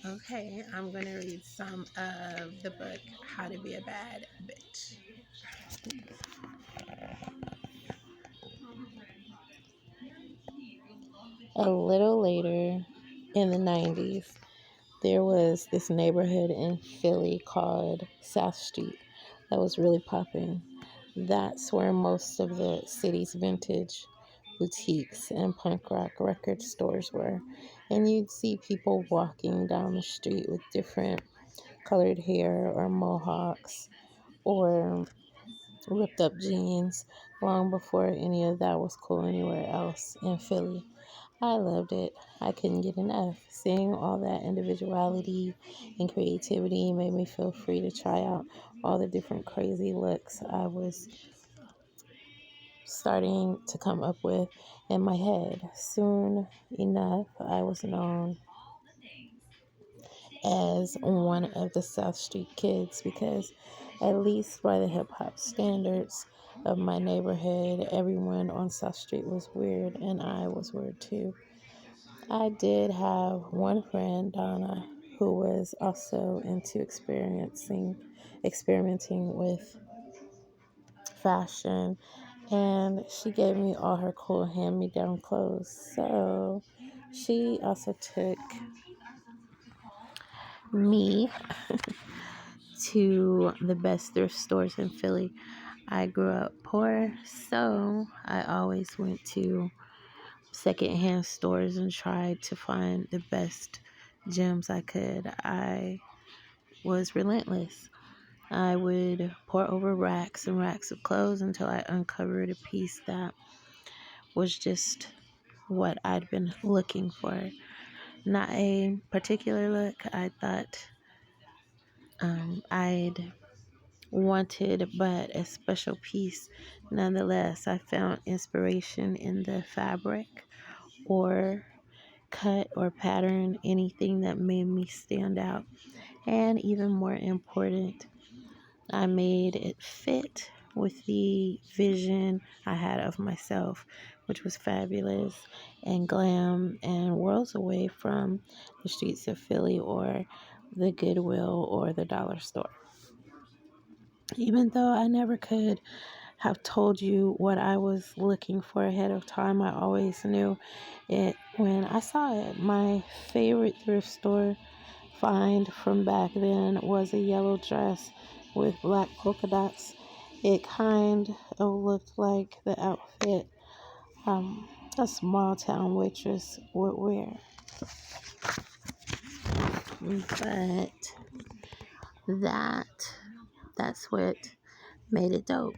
Okay, I'm going to read some of the book, How to Be a Bad Bitch. A little later in the 90s, there was this neighborhood in Philly called South Street that was really popping. That's where most of the city's vintage boutiques and punk rock record stores were. And you'd see people walking down the street with different colored hair or mohawks or ripped up jeans long before any of that was cool anywhere else in Philly. I loved it. I couldn't get enough. Seeing all that individuality and creativity made me feel free to try out all the different crazy looks I was starting to come up with in my head. Soon enough, I was known as one of the South Street kids because, at least by the hip hop standards of my neighborhood, everyone on South Street was weird and I was weird too. I did have one friend, Donna, who was also into experimenting with fashion, and she gave me all her cool hand-me-down clothes. So she also took me to the best thrift stores in Philly. I grew up poor, so I always went to secondhand stores and tried to find the best gems I could. I was relentless. I would pour over racks and racks of clothes until I uncovered a piece that was just what I'd been looking for. Not a particular look I thought I'd wanted, but a special piece. Nonetheless, I found inspiration in the fabric or cut or pattern, anything that made me stand out. And even more important, I made it fit with the vision I had of myself, which was fabulous and glam and worlds away from the streets of Philly or the Goodwill or the dollar store. Even though I never could have told you what I was looking for ahead of time, I always knew it when I saw it. My favorite thrift store find from back then was a yellow dress with black polka dots. It kind of looked like the outfit a small town waitress would wear. But that that's what made it dope.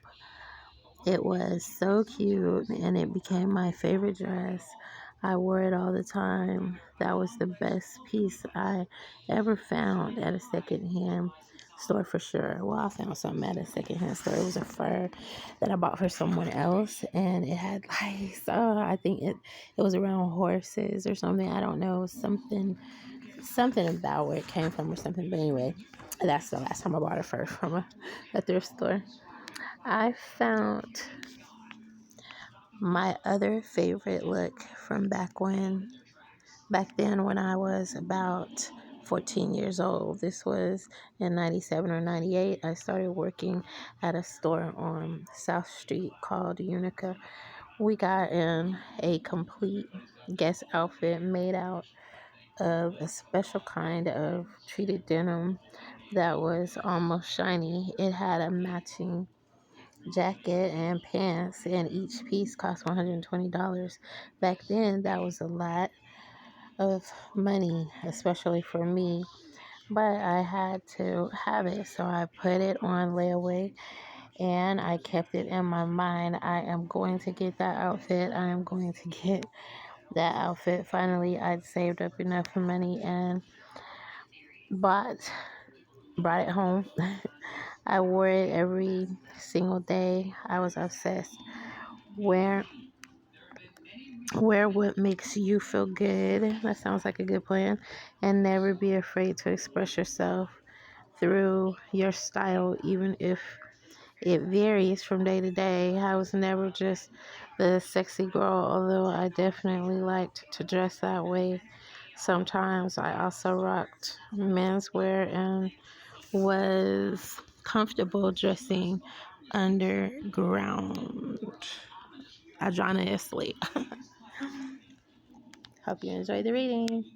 It was so cute and it became my favorite dress. I wore it all the time. That was the best piece I ever found at a secondhand store for sure. Well, I found something at a secondhand store. It was a fur that I bought for someone else and it had lice. Oh, I think it was around horses or something. I don't know. Something about where it came from or something. But anyway, that's the last time I bought a fur from a thrift store. I found my other favorite look from back then when I was about 14 years old. This was in 97 or 98. I started working at a store on South Street called Unica. We got in a complete guest outfit made out of a special kind of treated denim that was almost shiny. It had a matching jacket and pants, and each piece cost $120. Back then, that was a lot of money, especially for me, but I had to have it, so I put it on layaway and I kept it in my mind. I am going to get that outfit. I am going to get that outfit. Finally, I'd saved up enough money and bought brought it home. I wore it every single day. I was obsessed. Wear wear what makes you feel good. That sounds like a good plan. And never be afraid to express yourself through your style, even if it varies from day to day. I was never just the sexy girl, although I definitely liked to dress that way Sometimes I also rocked menswear and was comfortable dressing underground adronously. Hope you enjoyed the reading.